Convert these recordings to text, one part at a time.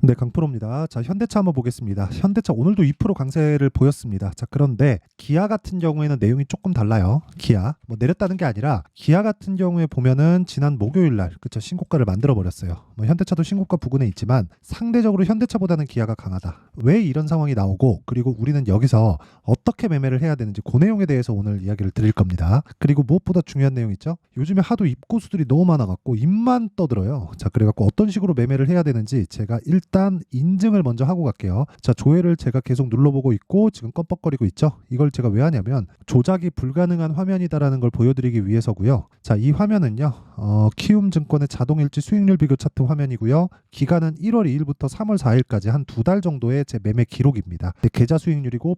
네, 강프로입니다. 자, 현대차 한번 보겠습니다. 현대차 오늘도 2% 강세를 보였습니다. 자, 그런데 기아 같은 경우에는 내용이 조금 달라요. 기아 뭐 내렸다는 게 아니라 기아 같은 경우에 보면은 지난 목요일 날 그쵸 신고가를 만들어 버렸어요. 뭐 현대차도 신고가 부근에 있지만 상대적으로 현대차보다는 기아가 강하다. 왜 이런 상황이 나오고 그리고 우리는 여기서 어떻게 매매를 해야 되는지 그 내용에 대해서 오늘 이야기를 드릴 겁니다. 그리고 무엇보다 중요한 내용 있죠? 요즘에 하도 입고수들이 너무 많아갖고 입만 떠들어요. 자, 그래갖고 어떤 식으로 매매를 해야 되는지 제가 일단 인증을 먼저 하고 갈게요. 자, 조회를 제가 계속 눌러보고 있고 지금 껌뻑거리고 있죠. 이걸 제가 왜 하냐면 조작이 불가능한 화면이다라는 걸 보여드리기 위해서고요. 자, 이 화면은요 키움증권의 자동일지 수익률 비교 차트 화면이고요. 기간은 1월 2일부터 3월 4일까지 한 2달 정도의 제 매매 기록입니다. 계좌 수익률이고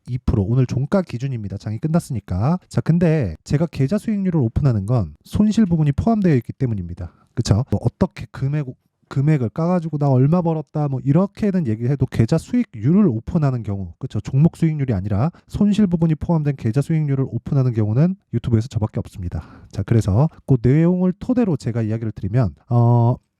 2% 오늘 종가 기준입니다. 장이 끝났으니까. 자, 근데 제가 계좌 수익률을 오픈하는 건 손실 부분이 포함되어 있기 때문입니다. 그쵸? 뭐 어떻게 금액을 까가지고 나 얼마 벌었다 뭐 이렇게는 얘기해도 계좌 수익률을 오픈하는 경우 그쵸 종목 수익률이 아니라 손실 부분이 포함된 계좌 수익률을 오픈하는 경우는 유튜브에서 저밖에 없습니다. 자, 그래서 그 내용을 토대로 제가 이야기를 드리면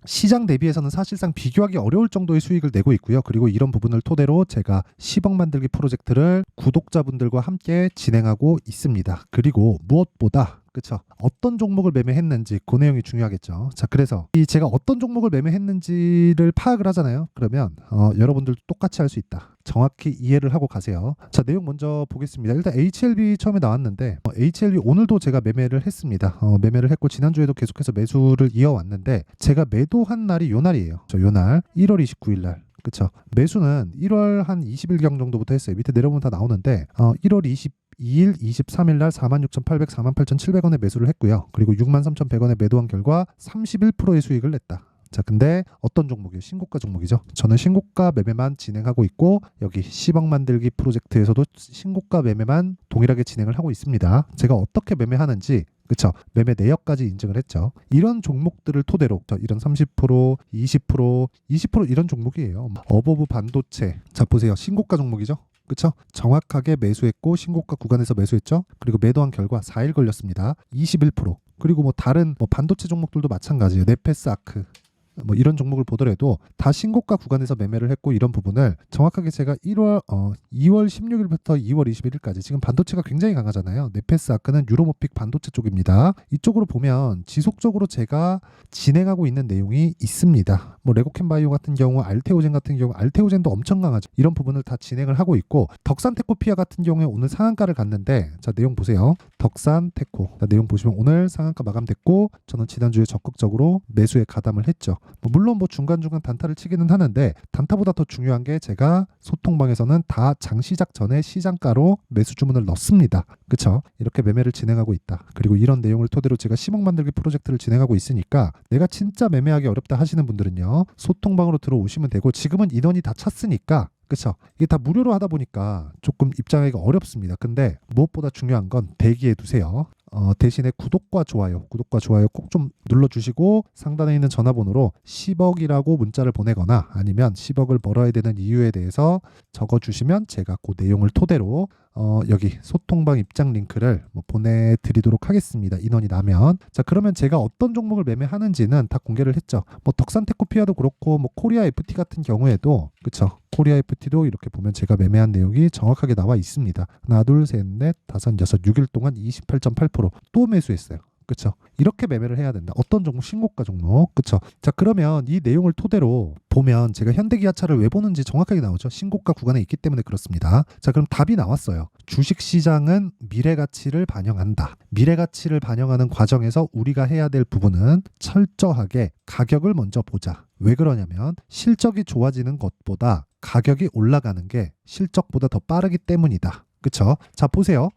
시장 대비해서는 사실상 비교하기 어려울 정도의 수익을 내고 있고요. 그리고 이런 부분을 토대로 제가 10억 만들기 프로젝트를 구독자분들과 함께 진행하고 있습니다. 그리고 무엇보다 그쵸 어떤 종목을 매매했는지 그 내용이 중요하겠죠. 자, 그래서 이 제가 어떤 종목을 매매했는지를 파악을 하잖아요. 그러면 여러분들도 똑같이 할 수 있다. 정확히 이해를 하고 가세요. 자, 내용 먼저 보겠습니다. 일단 HLB 처음에 나왔는데 HLB 오늘도 제가 매매를 했습니다. 매매를 했고 지난주에도 계속해서 매수를 이어왔는데 제가 매도한 날이 요 날이에요. 요날 1월 29일 날 그쵸 매수는 1월 한 20일경 정도부터 했어요. 밑에 내려보면 다 나오는데 1월 22일, 23일 날 46,800, 48,700원에 매수를 했고요. 그리고 63,100원에 매도한 결과 31%의 수익을 냈다. 자, 근데 어떤 종목이에요? 신고가 종목이죠. 저는 신고가 매매만 진행하고 있고 여기 10억 만들기 프로젝트에서도 신고가 매매만 동일하게 진행을 하고 있습니다. 제가 어떻게 매매하는지 그쵸 매매 내역까지 인증을 했죠. 이런 종목들을 토대로 이런 30%, 20% 이런 종목이에요. 어버브 반도체 자 보세요. 신고가 종목이죠. 그쵸? 정확하게 매수했고 신고가 구간에서 매수했죠. 그리고 매도한 결과 4일 걸렸습니다. 21%. 그리고 뭐 다른 반도체 종목들도 마찬가지예요. 네페스 아크 뭐 이런 종목을 보더라도 다 신고가 구간에서 매매를 했고 이런 부분을 정확하게 제가 2월 16일부터 2월 21일까지 지금 반도체가 굉장히 강하잖아요. 네페스 아크는 유로모픽 반도체 쪽입니다. 이쪽으로 보면 지속적으로 제가 진행하고 있는 내용이 있습니다. 뭐 레고캠바이오 같은 경우, 알테오젠 같은 경우, 알테오젠도 엄청 강하죠. 이런 부분을 다 진행을 하고 있고 덕산테코피아 같은 경우에 오늘 상한가를 갔는데 자 내용 보세요. 덕산테코 내용 보시면 오늘 상한가 마감됐고 저는 지난주에 적극적으로 매수에 가담을 했죠. 물론 중간중간 단타를 치기는 하는데 단타보다 더 중요한 게 제가 소통방에서는 다 장 시작 전에 시장가로 매수 주문을 넣습니다. 그쵸? 이렇게 매매를 진행하고 있다. 그리고 이런 내용을 토대로 제가 10억 만들기 프로젝트를 진행하고 있으니까 내가 진짜 매매하기 어렵다 하시는 분들은요. 소통방으로 들어오시면 되고 지금은 인원이 다 찼으니까 그쵸? 이게 다 무료로 하다 보니까 조금 입장하기가 어렵습니다. 근데 무엇보다 중요한 건 대기해 두세요. 대신에 구독과 좋아요 꼭 좀 눌러주시고 상단에 있는 전화번호로 10억이라고 문자를 보내거나 아니면 10억을 벌어야 되는 이유에 대해서 적어주시면 제가 그 내용을 토대로 여기 소통방 입장 링크를 보내드리도록 하겠습니다. 인원이 나면. 자, 그러면 제가 어떤 종목을 매매하는지는 다 공개를 했죠. 덕산테코피아도 그렇고 코리아 FT 같은 경우에도 그쵸. 코리아 FT도 이렇게 보면 제가 매매한 내용이 정확하게 나와 있습니다. 하나, 둘, 셋, 넷, 다섯, 여섯, 6일 동안 28.8% 또 매수했어요. 그쵸? 이렇게 매매를 해야 된다. 어떤 종목? 신고가 종목. 그쵸? 자, 그러면 이 내용을 토대로 보면 제가 현대기아차를 왜 보는지 정확하게 나오죠. 신고가 구간에 있기 때문에 그렇습니다. 자, 그럼 답이 나왔어요. 주식시장은 미래가치를 반영한다. 미래가치를 반영하는 과정에서 우리가 해야 될 부분은 철저하게 가격을 먼저 보자. 왜 그러냐면 실적이 좋아지는 것보다 가격이 올라가는 게 실적보다 더 빠르기 때문이다. 그쵸? 자, 보세요.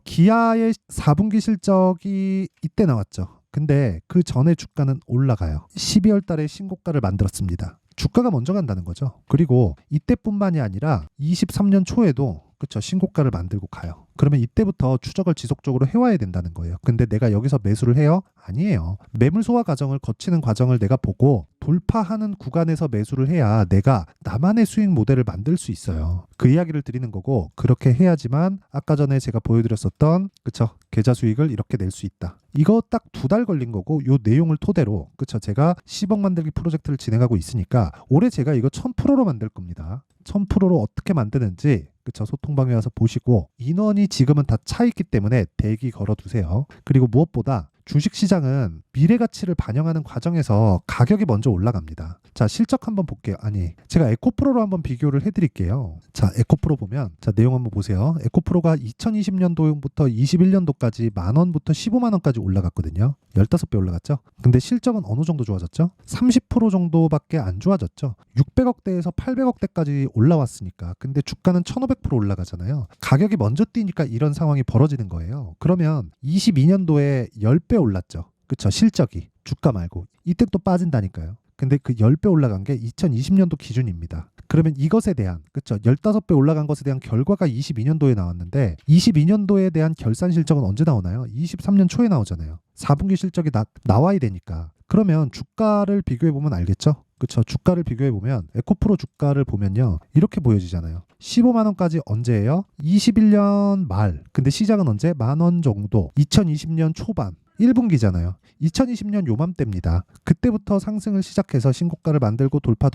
기아의 4분기 실적이 이때 나왔죠. 근데 그 전에 주가는 올라가요. 12월 달에 신고가를 만들었습니다. 주가가 먼저 간다는 거죠. 그리고 이때뿐만이 아니라 23년 초에도 그쵸 신고가를 만들고 가요. 그러면 이때부터 추적을 지속적으로 해와야 된다는 거예요. 근데 내가 여기서 매수를 해요? 아니에요. 매물 소화 과정을 거치는 과정을 내가 보고 돌파하는 구간에서 매수를 해야 내가 나만의 수익 모델을 만들 수 있어요. 그 이야기를 드리는 거고, 그렇게 해야지만 아까 전에 제가 보여드렸었던 그쵸, 계좌 수익을 이렇게 낼 수 있다. 이거 딱 2달 걸린 거고, 요 내용을 토대로 그쵸, 제가 10억 만들기 프로젝트를 진행하고 있으니까 올해 제가 이거 1000%로 만들 겁니다. 1000%로 어떻게 만드는지 그쵸, 소통방에 와서 보시고, 인원이 지금은 다 차 있기 때문에 대기 걸어두세요. 그리고 무엇보다 주식시장은 미래 가치를 반영하는 과정에서 가격이 먼저 올라갑니다. 자, 실적 한번 볼게요. 아니, 제가 에코프로로 한번 비교를 해드릴게요. 자, 에코프로 보면, 자, 내용 한번 보세요. 에코프로가 2020년도부터 21년도까지 만원부터 15만원까지 올라갔거든요. 15배 올라갔죠. 근데 실적은 어느 정도 좋아졌죠? 30% 정도밖에 안 좋아졌죠. 600억대에서 800억대까지 올라왔으니까. 근데 주가는 1500% 올라가잖아요. 가격이 먼저 뛰니까 이런 상황이 벌어지는 거예요. 그러면 22년도에 10배 올랐죠. 그쵸? 실적이. 주가 말고. 이때 또 빠진다니까요. 근데 그 10배 올라간 게 2020년도 기준입니다. 그러면 이것에 대한, 그쵸, 15배 올라간 것에 대한 결과가 22년도에 나왔는데 22년도에 대한 결산 실적은 언제 나오나요? 23년 초에 나오잖아요. 4분기 실적이 나와야 되니까. 그러면 주가를 비교해보면 알겠죠? 그쵸, 주가를 비교해보면 에코프로 주가를 보면요, 이렇게 보여지잖아요. 15만원까지 언제예요? 21년 말. 근데 시작은 언제? 만원 정도. 2020년 초반. 1분기잖아요. 2020년 요맘때입니다. 그때부터 상승을 시작해서 신고가를 만들고 돌파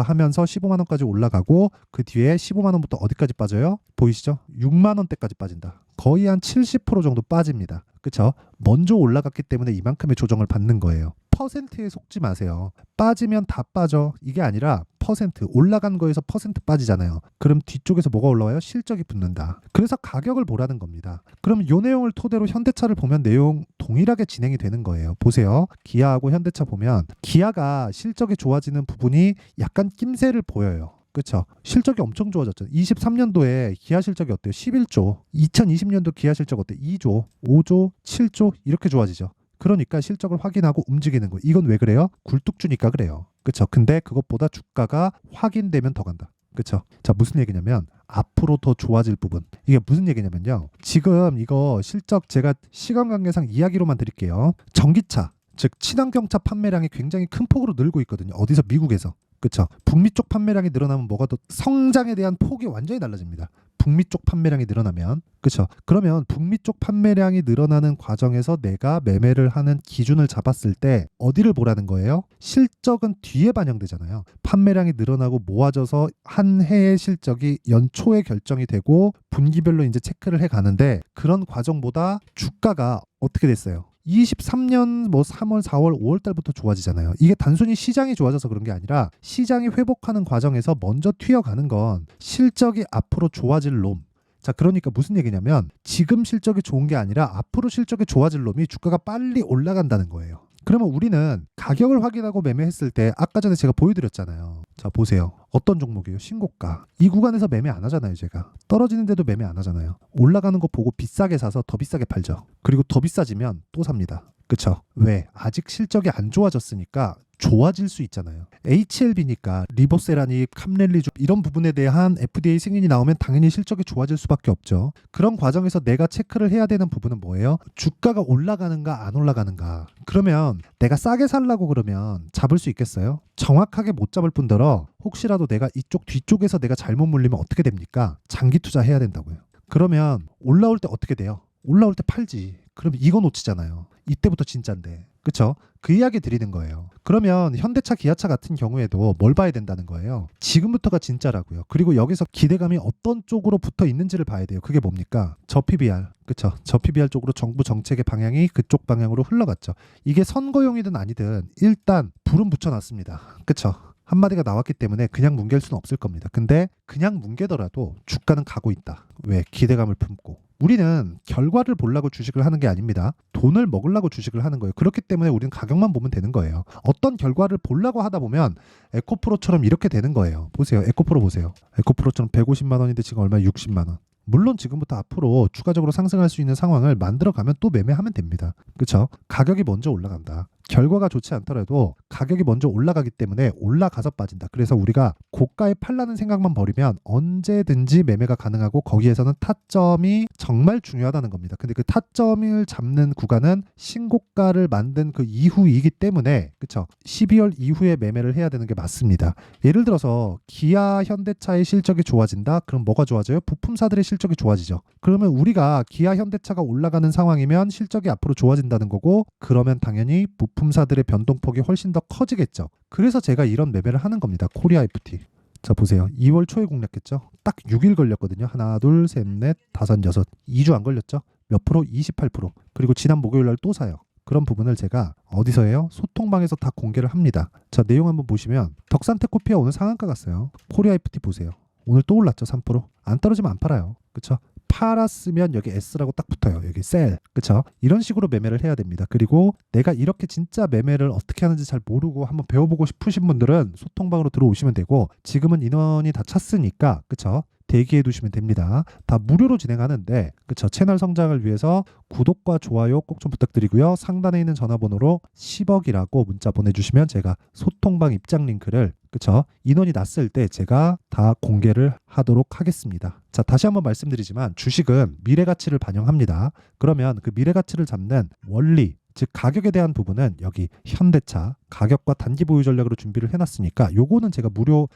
하면서 15만원까지 올라가고, 그 뒤에 15만원부터 어디까지 빠져요? 보이시죠? 6만원대까지 빠진다. 거의 한 70% 정도 빠집니다. 그쵸? 먼저 올라갔기 때문에 이만큼의 조정을 받는 거예요. 퍼센트에 속지 마세요. 빠지면 다 빠져. 이게 아니라 퍼센트, 올라간 거에서 퍼센트 빠지잖아요. 그럼 뒤쪽에서 뭐가 올라와요? 실적이 붙는다. 그래서 가격을 보라는 겁니다. 그럼 이 내용을 토대로 현대차를 보면 내용 동일하게 진행이 되는 거예요. 보세요. 기아하고 현대차 보면 기아가 실적이 좋아지는 부분이 약간 낌새를 보여요. 그렇죠. 실적이 엄청 좋아졌죠. 23년도에 기아 실적이 어때요? 11조. 2020년도 기아 실적 어때요? 2조, 5조, 7조 이렇게 좋아지죠. 그러니까 실적을 확인하고 움직이는 거. 이건 왜 그래요? 굴뚝 주니까 그래요. 그렇죠. 근데 그것보다 주가가 확인되면 더 간다. 그렇죠. 자, 무슨 얘기냐면 앞으로 더 좋아질 부분. 이게 무슨 얘기냐면요. 지금 이거 실적 제가 시간 관계상 이야기로만 드릴게요. 전기차, 즉 친환경차 판매량이 굉장히 큰 폭으로 늘고 있거든요. 어디서? 미국에서. 그렇죠. 북미 쪽 판매량이 늘어나면 뭐가 더 성장에 대한 폭이 완전히 달라집니다. 북미 쪽 판매량이 늘어나면. 그렇죠. 그러면 북미 쪽 판매량이 늘어나는 과정에서 내가 매매를 하는 기준을 잡았을 때 어디를 보라는 거예요? 실적은 뒤에 반영되잖아요. 판매량이 늘어나고 모아져서 한 해의 실적이 연초에 결정이 되고 분기별로 이제 체크를 해 가는데, 그런 과정보다 주가가 어떻게 됐어요? 23년 뭐 3월, 4월, 5월 달부터 좋아지잖아요. 이게 단순히 시장이 좋아져서 그런 게 아니라 시장이 회복하는 과정에서 먼저 튀어가는 건 실적이 앞으로 좋아질 놈. 자, 그러니까 무슨 얘기냐면 지금 실적이 좋은 게 아니라 앞으로 실적이 좋아질 놈이 주가가 빨리 올라간다는 거예요. 그러면 우리는 가격을 확인하고 매매했을 때 아까 전에 제가 보여드렸잖아요. 자, 보세요. 어떤 종목이에요? 신고가. 이 구간에서 매매 안 하잖아요. 제가 떨어지는데도 매매 안 하잖아요. 올라가는 거 보고 비싸게 사서 더 비싸게 팔죠. 그리고 더 비싸지면 또 삽니다. 그쵸? 왜? 아직 실적이 안 좋아졌으니까 좋아질 수 있잖아요. HLB니까 리보세라닉, 캄렐리주 이런 부분에 대한 FDA 승인이 나오면 당연히 실적이 좋아질 수밖에 없죠. 그런 과정에서 내가 체크를 해야 되는 부분은 뭐예요? 주가가 올라가는가 안 올라가는가. 그러면 내가 싸게 살라고 그러면 잡을 수 있겠어요? 정확하게 못 잡을 뿐더러 혹시라도 내가 이쪽 뒤쪽에서 내가 잘못 물리면 어떻게 됩니까? 장기 투자해야 된다고요. 그러면 올라올 때 어떻게 돼요? 올라올 때 팔지. 그럼 이거 놓치잖아요. 이때부터 진짜인데. 그쵸? 그 이야기 드리는 거예요. 그러면 현대차, 기아차 같은 경우에도 뭘 봐야 된다는 거예요? 지금부터가 진짜라고요. 그리고 여기서 기대감이 어떤 쪽으로 붙어 있는지를 봐야 돼요. 그게 뭡니까? 저 PBR. 그쵸? 저 PBR 쪽으로 정부 정책의 방향이 그쪽 방향으로 흘러갔죠. 이게 선거용이든 아니든 일단 불은 붙여놨습니다. 그쵸? 한마디가 나왔기 때문에 그냥 뭉갤 수는 없을 겁니다. 근데 그냥 뭉개더라도 주가는 가고 있다. 왜? 기대감을 품고. 우리는 결과를 보려고 주식을 하는 게 아닙니다. 돈을 먹으려고 주식을 하는 거예요. 그렇기 때문에 우리는 가격만 보면 되는 거예요. 어떤 결과를 보려고 하다 보면 에코프로처럼 이렇게 되는 거예요. 보세요. 에코프로 보세요. 에코프로처럼 150만 원인데 지금 얼마에 60만 원. 물론 지금부터 앞으로 추가적으로 상승할 수 있는 상황을 만들어가면 또 매매하면 됩니다. 그렇죠? 가격이 먼저 올라간다. 결과가 좋지 않더라도 가격이 먼저 올라가기 때문에 올라가서 빠진다. 그래서 우리가 고가에 팔라는 생각만 버리면 언제든지 매매가 가능하고 거기에서는 타점이 정말 중요하다는 겁니다. 근데 그 타점을 잡는 구간은 신고가를 만든 그 이후이기 때문에 그쵸? 12월 이후에 매매를 해야 되는 게 맞습니다. 예를 들어서 기아, 현대차의 실적이 좋아진다? 그럼 뭐가 좋아져요? 부품사들의 실적이 좋아지죠. 그러면 우리가 기아, 현대차가 올라가는 상황이면 실적이 앞으로 좋아진다는 거고 그러면 당연히 부품사들의 변동폭이 훨씬 더 커지겠죠. 그래서 제가 이런 매매를 하는 겁니다. 코리아 FT. 자 보세요. 2월 초에 공략했죠. 딱 6일 걸렸거든요. 하나, 둘, 셋, 넷, 다섯, 여섯. 2주 안 걸렸죠. 몇 프로? 28%. 그리고 지난 목요일 날 또 사요. 그런 부분을 제가 어디서 해요? 소통방에서 다 공개를 합니다. 자 내용 한번 보시면 덕산테코피아 오늘 상한가 갔어요. 코리아 FT 보세요. 오늘 또 올랐죠. 3%. 안 떨어지면 안 팔아요. 그쵸? 팔았으면 여기 S라고 딱 붙어요. 여기 셀. 그쵸? 이런 식으로 매매를 해야 됩니다. 그리고 내가 이렇게 진짜 매매를 어떻게 하는지 잘 모르고 한번 배워보고 싶으신 분들은 소통방으로 들어오시면 되고 지금은 인원이 다 찼으니까 그쵸? 대기해 두시면 됩니다. 다 무료로 진행하는데 그쵸? 채널 성장을 위해서 구독과 좋아요 꼭 좀 부탁드리고요. 상단에 있는 전화번호로 10억이라고 문자 보내주시면 제가 소통방 입장 링크를 그쵸? 인원이 났을 때 제가 다 공개를 하도록 하겠습니다. 자 다시 한번 말씀드리지만 주식은 미래가치를 반영합니다. 그러면 그 미래가치를 잡는 원리 즉 가격에 대한 부분은 여기 현대차 가격과 단기 보유 전략으로 준비를 해놨으니까 요거는 제가 무료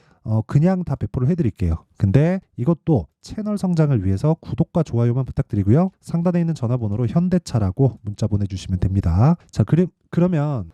그냥 다 배포를 해드릴게요. 근데 이것도 채널 성장을 위해서 구독과 좋아요만 부탁드리고요. 상단에 있는 전화번호로 현대차라고 문자 보내주시면 됩니다. 자 그러면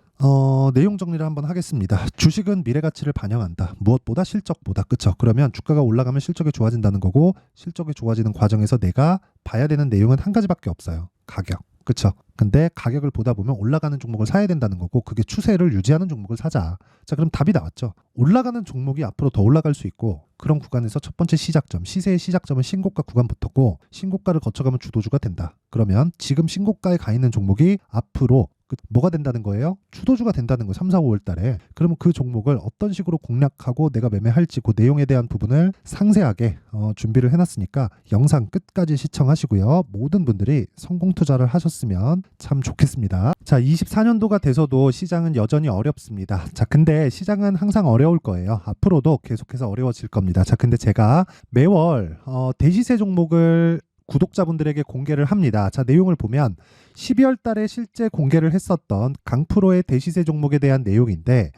내용 정리를 한번 하겠습니다. 주식은 미래가치를 반영한다. 무엇보다 실적보다. 그쵸? 그러면 주가가 올라가면 실적이 좋아진다는 거고 실적이 좋아지는 과정에서 내가 봐야 되는 내용은 한 가지밖에 없어요. 가격. 그쵸? 근데 가격을 보다 보면 올라가는 종목을 사야 된다는 거고 그게 추세를 유지하는 종목을 사자. 자 그럼 답이 나왔죠. 올라가는 종목이 앞으로 더 올라갈 수 있고 그런 구간에서 첫 번째 시작점, 시세의 시작점은 신고가 구간부터고 신고가를 거쳐가면 주도주가 된다. 그러면 지금 신고가에 가 있는 종목이 앞으로 뭐가 된다는 거예요? 주도주가 된다는 거예요. 3, 4, 5월 달에. 그러면 그 종목을 어떤 식으로 공략하고 내가 매매할지 그 내용에 대한 부분을 상세하게 준비를 해놨으니까 영상 끝까지 시청하시고요. 모든 분들이 성공 투자를 하셨으면 참 좋겠습니다. 자, 24년도가 돼서도 시장은 여전히 어렵습니다. 자, 근데 시장은 항상 어려울 거예요. 앞으로도 계속해서 어려워질 겁니다. 자, 근데 제가 매월 대시세 종목을 구독자분들에게 공개를 합니다. 자, 내용을 보면 12월 달에 실제 공개를 했었던 강프로의 대시세 종목에 대한 내용인데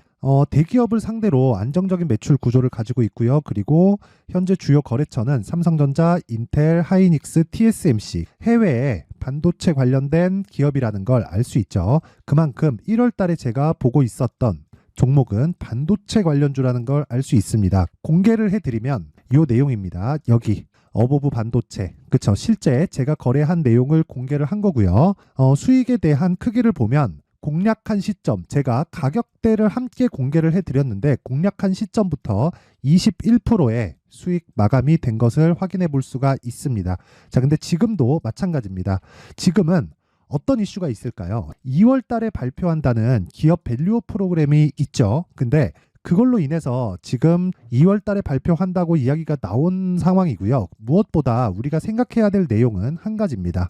대기업을 상대로 안정적인 매출 구조를 가지고 있고요. 그리고 현재 주요 거래처는 삼성전자, 인텔, 하이닉스, TSMC 해외에 반도체 관련된 기업이라는 걸 알 수 있죠. 그만큼 1월 달에 제가 보고 있었던 종목은 반도체 관련주라는 걸 알 수 있습니다. 공개를 해드리면 이 내용입니다. 여기 어버브 반도체. 그쵸? 실제 제가 거래한 내용을 공개를 한 거고요. 수익에 대한 크기를 보면 공략한 시점, 제가 가격대를 함께 공개를 해드렸는데 공략한 시점부터 21%의 수익 마감이 된 것을 확인해 볼 수가 있습니다. 자, 근데 지금도 마찬가지입니다. 지금은 어떤 이슈가 있을까요? 2월 달에 발표한다는 기업 밸류업 프로그램이 있죠. 근데 그걸로 인해서 지금 2월 달에 발표한다고 이야기가 나온 상황이고요. 무엇보다 우리가 생각해야 될 내용은 한 가지입니다.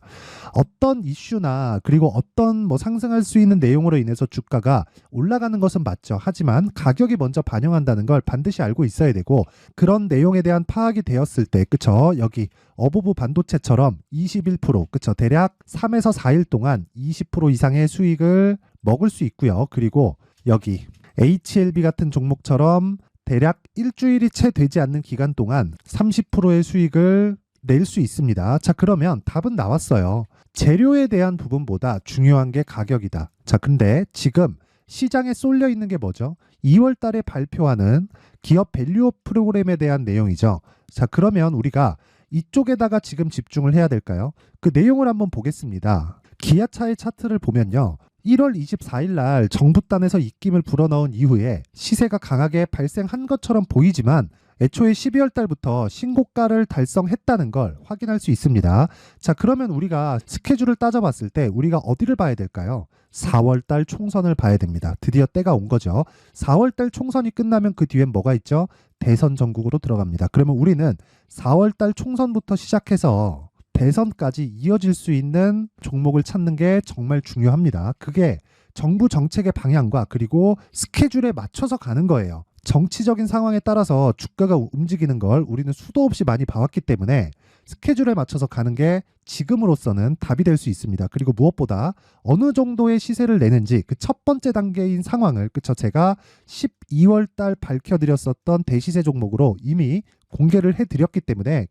어떤 이슈나 그리고 어떤 상승할 수 있는 내용으로 인해서 주가가 올라가는 것은 맞죠. 하지만 가격이 먼저 반영한다는 걸 반드시 알고 있어야 되고 그런 내용에 대한 파악이 되었을 때 그쵸? 여기 어버브 반도체처럼 21% 그쵸? 대략 3에서 4일 동안 20% 이상의 수익을 먹을 수 있고요. 그리고 여기 HLB 같은 종목처럼 대략 일주일이 채 되지 않는 기간 동안 30%의 수익을 낼 수 있습니다. 자, 그러면 답은 나왔어요. 재료에 대한 부분보다 중요한 게 가격이다. 자, 근데 지금 시장에 쏠려 있는 게 뭐죠? 2월 달에 발표하는 기업 밸류업 프로그램에 대한 내용이죠. 자, 그러면 우리가 이쪽에다가 지금 집중을 해야 될까요? 그 내용을 한번 보겠습니다. 기아차의 차트를 보면요. 1월 24일 날 정부단에서 입김을 불어넣은 이후에 시세가 강하게 발생한 것처럼 보이지만 애초에 12월 달부터 신고가를 달성했다는 걸 확인할 수 있습니다. 자, 그러면 우리가 스케줄을 따져봤을 때 우리가 어디를 봐야 될까요? 4월 달 총선을 봐야 됩니다. 드디어 때가 온 거죠. 4월 달 총선이 끝나면 그 뒤엔 뭐가 있죠? 대선 전국으로 들어갑니다. 그러면 우리는 4월 달 총선부터 시작해서 대선까지 이어질 수 있는 종목을 찾는 게 정말 중요합니다. 그게 정부 정책의 방향과 그리고 스케줄에 맞춰서 가는 거예요. 정치적인 상황에 따라서 주가가 움직이는 걸 우리는 수도 없이 많이 봐왔기 때문에 스케줄에 맞춰서 가는 게 지금으로서는 답이 될 수 있습니다. 그리고 무엇보다 어느 정도의 시세를 내는지 그 첫 번째 단계인 상황을 제가 12월 달 밝혀드렸었던 대시세 종목으로 이미 공개를 해드렸기 때문에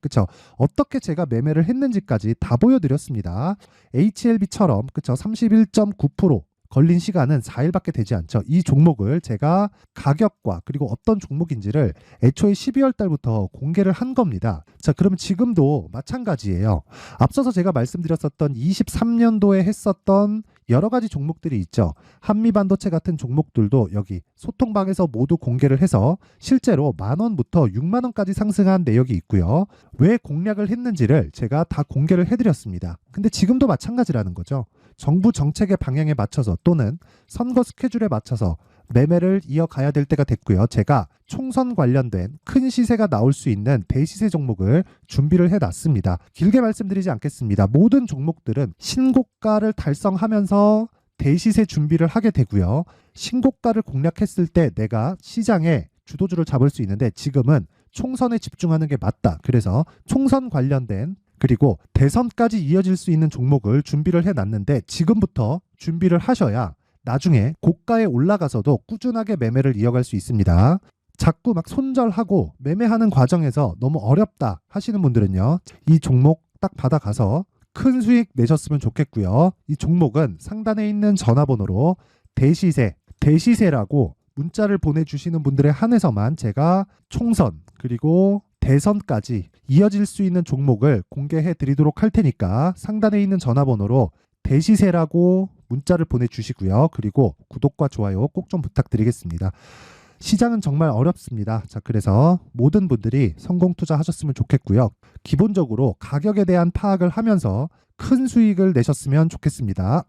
어떻게 제가 매매를 했는지까지 다 보여드렸습니다. HLB처럼 31.9% 걸린 시간은 4일밖에 되지 않죠. 이 종목을 제가 가격과 그리고 어떤 종목인지를 애초에 12월 달부터 공개를 한 겁니다. 자, 그러면 지금도 마찬가지예요. 앞서서 제가 말씀드렸었던 23년도에 했었던 여러 가지 종목들이 있죠. 한미반도체 같은 종목들도 여기 소통방에서 모두 공개를 해서 실제로 10,000원부터 60,000원까지 상승한 내역이 있고요. 왜 공략을 했는지를 제가 다 공개를 해드렸습니다. 근데 지금도 마찬가지라는 거죠. 정부 정책의 방향에 맞춰서 또는 선거 스케줄에 맞춰서 매매를 이어가야 될 때가 됐고요. 제가 총선 관련된 큰 시세가 나올 수 있는 대시세 종목을 준비를 해놨습니다. 길게 말씀드리지 않겠습니다. 모든 종목들은 신고가를 달성하면서 대시세 준비를 하게 되고요. 신고가를 공략했을 때 내가 시장에 주도주를 잡을 수 있는데 지금은 총선에 집중하는 게 맞다. 그래서 총선 관련된 그리고 대선까지 이어질 수 있는 종목을 준비를 해놨는데 지금부터 준비를 하셔야 나중에 고가에 올라가서도 꾸준하게 매매를 이어갈 수 있습니다. 자꾸 막 손절하고 매매하는 과정에서 너무 어렵다 하시는 분들은요. 이 종목 딱 받아가서 큰 수익 내셨으면 좋겠고요. 이 종목은 상단에 있는 전화번호로 대시세라고 문자를 보내주시는 분들에 한해서만 제가 총선 그리고 대선까지 이어질 수 있는 종목을 공개해 드리도록 할 테니까 상단에 있는 전화번호로 대시세라고 문자를 보내주시고요. 그리고 구독과 좋아요 꼭 좀 부탁드리겠습니다. 시장은 정말 어렵습니다. 자, 그래서 모든 분들이 성공 투자하셨으면 좋겠고요. 기본적으로 가격에 대한 파악을 하면서 큰 수익을 내셨으면 좋겠습니다.